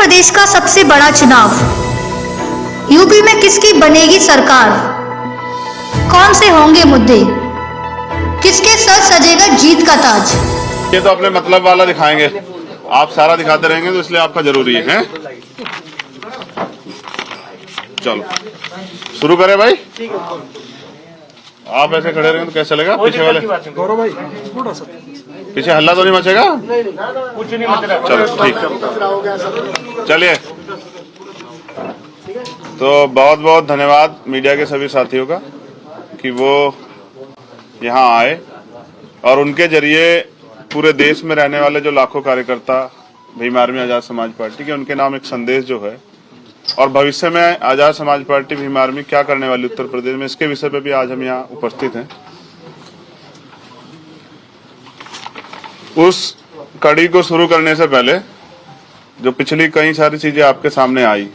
प्रदेश का सबसे बड़ा चुनाव। यूपी में किसकी बनेगी सरकार? कौन से होंगे मुद्दे? किसके सर सजेगा जीत का ताज? ये तो अपने मतलब वाला दिखाएंगे, आप सारा दिखाते रहेंगे तो इसलिए आपका जरूरी है? चलो शुरू करें भाई। आप ऐसे खड़े रहेंगे तो कैसे चलेगा? पीछे वाले गौरव भाई थोड़ा सा पीछे हल्ला तो नहीं मचेगा? कुछ नहीं मच रहा। चलो ठीक, चलिए। तो बहुत बहुत धन्यवाद मीडिया के सभी साथियों का कि वो यहाँ आए और उनके जरिए पूरे देश में रहने वाले जो लाखों कार्यकर्ता भीम आर्मी आजाद समाज पार्टी के, उनके नाम एक संदेश जो है और भविष्य में आजाद समाज पार्टी भीम आर्मी क्या करने वाली उत्तर प्रदेश में, इसके विषय पे भी आज हम यहाँ उपस्थित हैं। उस कड़ी को शुरू करने से पहले जो पिछली कई सारी चीजें आपके सामने आई,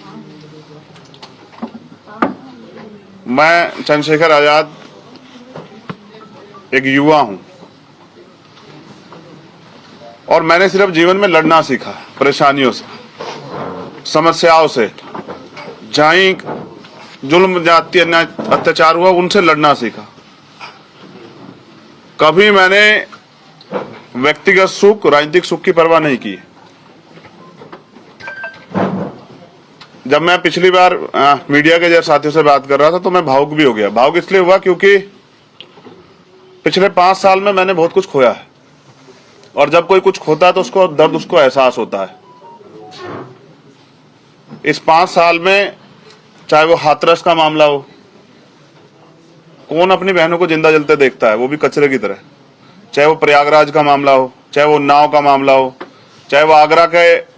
मैं चंद्रशेखर आजाद एक युवा हूं और मैंने सिर्फ जीवन में लड़ना सीखा, परेशानियों से, समस्याओं से, जहां जुल्म जाति अत्याचार हुआ उनसे लड़ना सीखा। कभी मैंने व्यक्तिगत सुख, राजनीतिक सुख की परवाह नहीं की। जब मैं पिछली बार मीडिया के जैसे साथियों से बात कर रहा था तो मैं भावुक भी हो गया। भावुक इसलिए हुआ क्योंकि पिछले 5 साल में मैंने बहुत कुछ खोया है और जब कोई कुछ खोता है तो उसको दर्द, उसको एहसास होता है। इस 5 साल में चाहे वो हाथरस का मामला हो, कौन अपनी बहनों को जिंदा जलते देखता है, वो भी कचरे की तरह, चाहे वो प्रयागराज का मामला हो, चाहे वो उन्नाव का मामला हो, चाहे वो आगरा के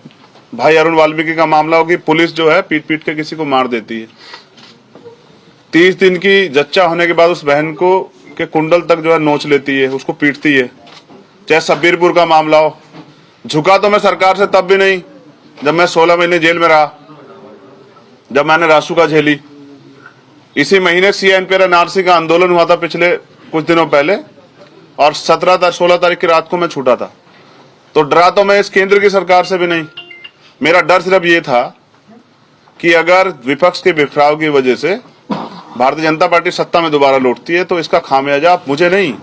भाई अरुण वाल्मीकि का मामला हो कि पुलिस जो है पीट पीट के किसी को मार देती है। 30 दिन की जच्चा होने के बाद उस बहन को के कुंडल तक जो है नोच लेती है, उसको पीटती है। चाहे सब्बीरपुर का मामला हो, झुका तो मैं सरकार से तब भी नहीं जब मैं 16 महीने जेल में रहा, जब मैंने रासुका झेली। इसी महीने CNPR का आंदोलन हुआ था पिछले कुछ दिनों पहले और 16 तारीख की रात को मैं छूटा था। तो डरा तो मैं इस केंद्र की सरकार से भी नहीं, मेरा डर सिर्फ ये था कि अगर विपक्ष के बिखराव की वजह से भारतीय जनता पार्टी सत्ता में दोबारा लौटती है तो इसका खामियाजा मुझे नहीं,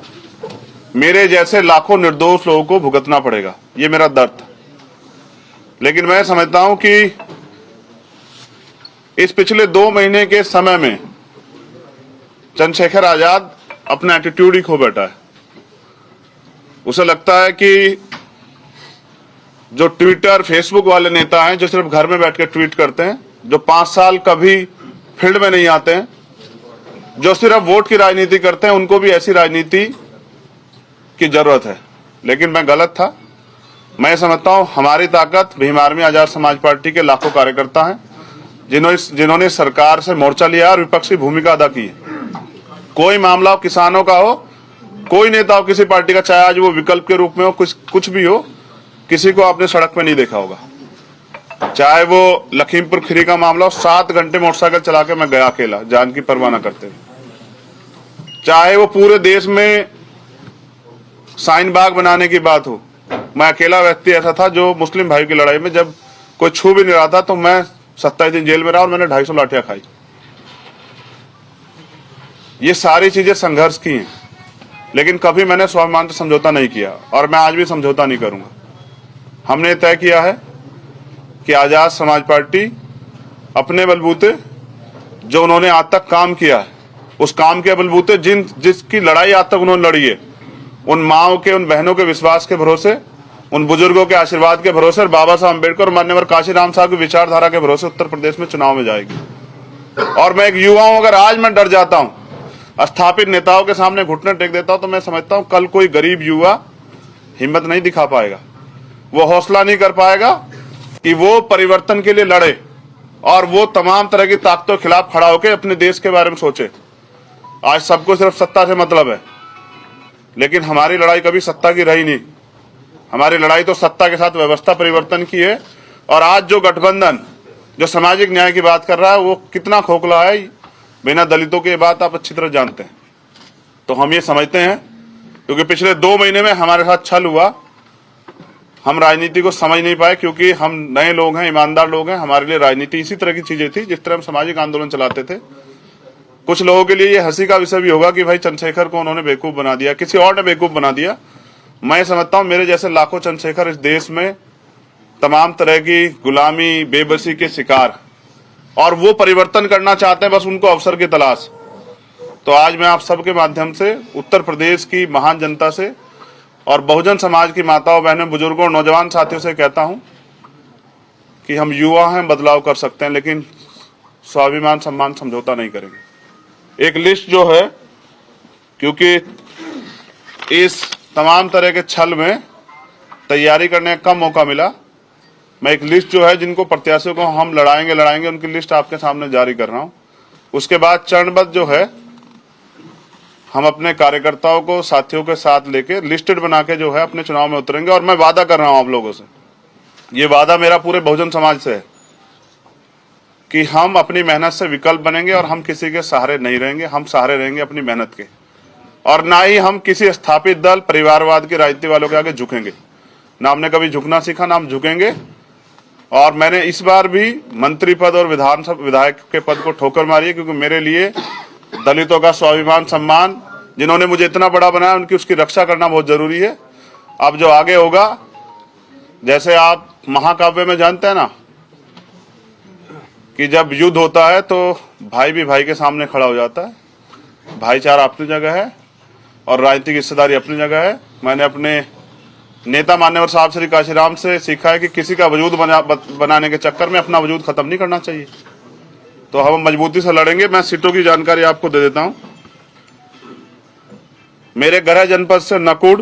मेरे जैसे लाखों निर्दोष लोगों को भुगतना पड़ेगा। ये मेरा दर्द था। लेकिन मैं समझता हूं कि इस पिछले 2 महीने के समय में चंद्रशेखर आजाद अपना एटीट्यूड ही खो बैठा है। उसे लगता है कि जो ट्विटर, फेसबुक वाले नेता हैं जो सिर्फ घर में बैठ के ट्वीट करते हैं, जो 5 साल कभी फील्ड में नहीं आते हैं, जो सिर्फ वोट की राजनीति करते हैं, उनको भी ऐसी राजनीति की जरूरत है। लेकिन मैं गलत था। मैं समझता हूं हमारी ताकत भीम आर्मी आजाद समाज पार्टी के लाखों कार्यकर्ता हैं जिन्होंने सरकार से मोर्चा लिया और विपक्षी भूमिका अदा की है। कोई मामला हो, किसानों का हो, कोई नेता हो किसी पार्टी का, चाहे आज वो विकल्प के रूप में हो, कुछ भी हो, किसी को आपने सड़क पे नहीं देखा होगा। चाहे वो लखीमपुर खीरी का मामला हो, 7 घंटे मोटरसाइकिल चला के मैं गया अकेला, जान की परवाह न करते हुए। चाहे वो पूरे देश में साइन बाग बनाने की बात हो, मैं अकेला व्यक्ति ऐसा था जो मुस्लिम भाई की लड़ाई में जब कोई छू भी नहीं रहा था तो मैं 27 दिन जेल में रहा और मैंने 250 लाठियां खाई। ये सारी चीजें संघर्ष की हैं, लेकिन कभी मैंने स्वाभिमान से समझौता नहीं किया और मैं आज भी समझौता नहीं करूंगा। हमने तय किया है कि आजाद समाज पार्टी अपने बलबूते जो उन्होंने आज तक काम किया है, उस काम के बलबूते जिसकी लड़ाई आज तक उन्होंने लड़ी है, उन माओ के, उन बहनों के विश्वास के भरोसे, उन बुजुर्गों के आशीर्वाद के भरोसे और बाबा साहब अम्बेडकर और मान्यवर काशीराम साहब की विचारधारा के भरोसे उत्तर प्रदेश में चुनाव में जाएगी। और मैं एक युवा हूं, अगर आज मैं डर जाता हूं, स्थापित नेताओं के सामने घुटने टेक देता हूं, तो मैं समझता हूं कल कोई गरीब युवा हिम्मत नहीं दिखा पाएगा, वो हौसला नहीं कर पाएगा कि वो परिवर्तन के लिए लड़े और वो तमाम तरह की ताकतों के खिलाफ खड़ा होकर अपने देश के बारे में सोचे। आज सबको सिर्फ सत्ता से मतलब है, लेकिन हमारी लड़ाई कभी सत्ता की रही नहीं। हमारी लड़ाई तो सत्ता के साथ व्यवस्था परिवर्तन की है। और आज जो गठबंधन जो सामाजिक न्याय की बात कर रहा है वो कितना खोखला है, बिना दलितों की बात आप अच्छी तरह जानते हैं। तो हम ये समझते हैं क्योंकि पिछले 2 महीने में हमारे साथ छल हुआ, हम राजनीति को समझ नहीं पाए, क्योंकि हम नए लोग हैं, ईमानदार लोग हैं। हमारे लिए राजनीति इसी तरह की चीजें थी जिस तरह हम सामाजिक आंदोलन चलाते थे। कुछ लोगों के लिए ये हंसी का विषय भी होगा कि भाई चंद्रशेखर को उन्होंने बेवकूफ बना दिया, किसी और ने बेवकूफ बना दिया। मैं समझता हूं मेरे जैसे लाखों चंद्रशेखर इस देश में तमाम तरह की गुलामी, बेबसी के शिकार, और वो परिवर्तन करना चाहते हैं, बस उनको अवसर की तलाश। तो आज मैं आप सबके माध्यम से उत्तर प्रदेश की महान जनता से और बहुजन समाज की माताओं, बहनों, बुजुर्गों और नौजवान साथियों से कहता हूं कि हम युवा हैं, बदलाव कर सकते हैं, लेकिन स्वाभिमान सम्मान समझौता नहीं करेंगे। एक लिस्ट जो है, क्योंकि इस तमाम तरह के छल में तैयारी करने का कम मौका मिला, मैं एक लिस्ट जो है जिनको प्रत्याशियों को हम लड़ाएंगे उनकी लिस्ट आपके सामने जारी कर रहा हूं। उसके बाद चरणबद्ध जो है हम अपने कार्यकर्ताओं को साथियों के साथ लेके लिस्टेड बना के जो है अपने चुनाव में उतरेंगे। और मैं वादा कर रहा हूं आप लोगों से, ये वादा मेरा पूरे बहुजन समाज से है कि हम अपनी मेहनत से विकल्प बनेंगे और हम किसी के सहारे नहीं रहेंगे। हम सहारे रहेंगे अपनी मेहनत के, और ना ही हम किसी स्थापित दल, परिवारवाद की राजनीति वालों के आगे झुकेंगे। ना हमने कभी झुकना सीखा, ना हम झुकेंगे। और मैंने इस बार भी मंत्री पद और विधानसभा विधायक के पद को ठोकर मारी है, क्योंकि मेरे लिए दलितों का स्वाभिमान सम्मान, जिन्होंने मुझे इतना बड़ा बनाया, उनकी उसकी रक्षा करना बहुत जरूरी है। अब जो आगे होगा, जैसे आप महाकाव्य में जानते हैं ना कि जब युद्ध होता है तो भाई भी भाई के सामने खड़ा हो जाता है। भाईचारा अपनी जगह है और राजनीतिक हिस्सेदारी अपनी जगह है। मैंने अपने नेता मान्यवर साहब श्री काशीराम से सीखा है कि किसी का वजूद बनाने के चक्कर में अपना वजूद खत्म नहीं करना चाहिए। तो हम मजबूती से लड़ेंगे। मैं सीटों की जानकारी आपको दे देता हूं। मेरे गृह जनपद से नकुड़,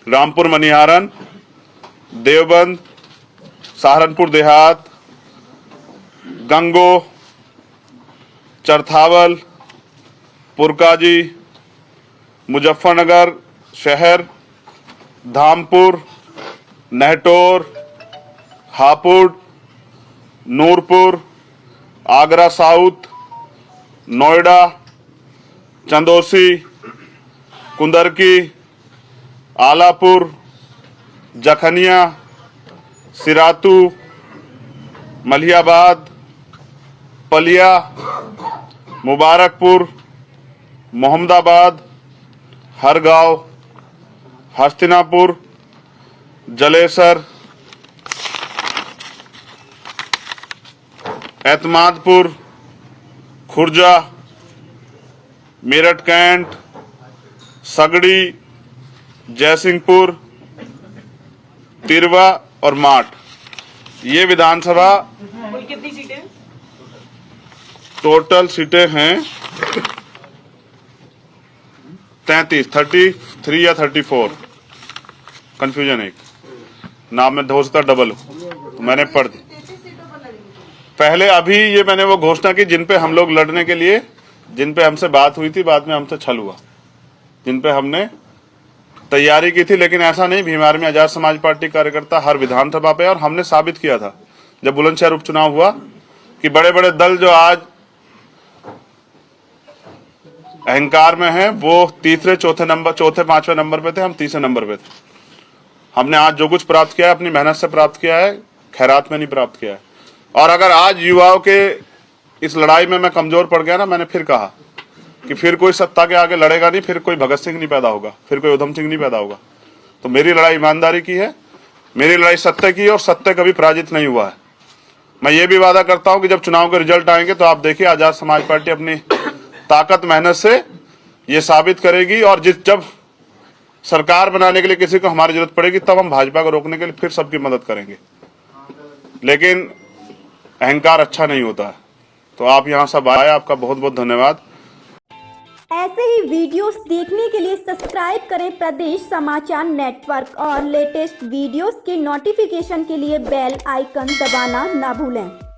रामपुर मनिहारन, देवबंद, सहारनपुर देहात, गंगो, चरथावल, पुरकाजी, मुजफ्फरनगर शहर, धामपुर, नहटोर, हापुड़, नूरपुर, आगरा साउथ, नोएडा, चंदौसी, कुंदरकी, आलापुर, जखनिया, सिरातू, मलियाबाद, पलिया, मुबारकपुर, मोहम्मदाबाद, हरगांव, हस्तिनापुर, जलेसर, एतमादपुर, खुर्जा, मेरठ कैंट, सगड़ी, जयसिंहपुर, तिरवा और माठ। ये विधानसभा कितनी सीटें? टोटल सीटें हैं 33 या 34, कंफ्यूजन एक नाम में हो सकता डबल हो, तो मैंने पढ़ दी पहले। अभी ये मैंने वो घोषणा की जिन पे हम लोग लड़ने के लिए, जिन पे हमसे बात हुई थी, बाद में हमसे छल हुआ, जिन पे हमने तैयारी की थी। लेकिन ऐसा नहीं, भीमार में आजाद समाज पार्टी कार्यकर्ता हर विधानसभा पे, और हमने साबित किया था जब बुलंदशहर उपचुनाव हुआ कि बड़े बड़े दल जो आज अहंकार में हैं, वो तीसरे, चौथे, पांचवें नंबर पे थे, हम तीसरे नंबर पे थे। हमने आज जो कुछ प्राप्त किया है अपनी मेहनत से प्राप्त किया है, खैरात में नहीं प्राप्त किया है। और अगर आज युवाओं के इस लड़ाई में मैं कमजोर पड़ गया ना, मैंने फिर कहा कि फिर कोई सत्ता के आगे लड़ेगा नहीं, फिर कोई भगत सिंह नहीं पैदा होगा, फिर कोई उधम सिंह नहीं पैदा होगा। तो मेरी लड़ाई ईमानदारी की है, मेरी लड़ाई सत्य की है, और सत्य कभी पराजित नहीं हुआ है। मैं ये भी वादा करता हूं कि जब चुनाव के रिजल्ट आएंगे तो आप देखिए आजाद समाज पार्टी अपनी ताकत मेहनत से ये साबित करेगी, और जब सरकार बनाने के लिए किसी को हमारी जरूरत पड़ेगी तब हम भाजपा को रोकने के लिए फिर सबकी मदद करेंगे। लेकिन अहंकार अच्छा नहीं होता है। तो आप यहाँ सब आए, आपका बहुत बहुत धन्यवाद। ऐसे ही वीडियोस देखने के लिए सब्सक्राइब करें प्रदेश समाचार नेटवर्क और लेटेस्ट वीडियोस के नोटिफिकेशन के लिए बेल आइकन दबाना ना भूलें।